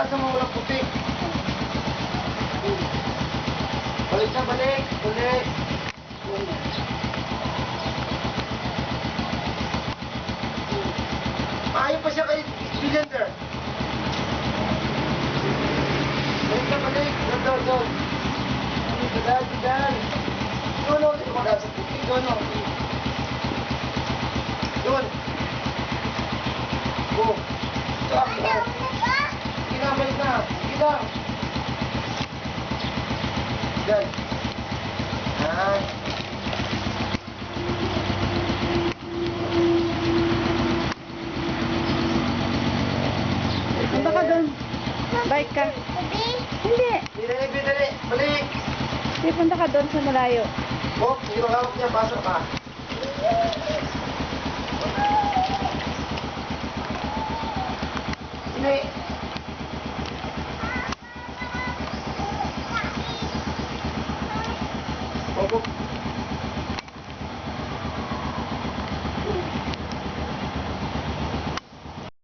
Taas naman walang puti. Balik siya, balik. Balik. Maayo pa siya kay cylinder. Balik siya, balik. Doon. Diyan. Doon, hindi ko mag-asa puti. Doon. Go. Stop. Sige na, balik na. Sige na. Diyan. Yan. Punta ka doon. Bike ka. Hindi. Dali. Balik. Hindi, punta ka doon sa malayo. Oh, hindi mo hawak niya. Pasok ka. Hindi.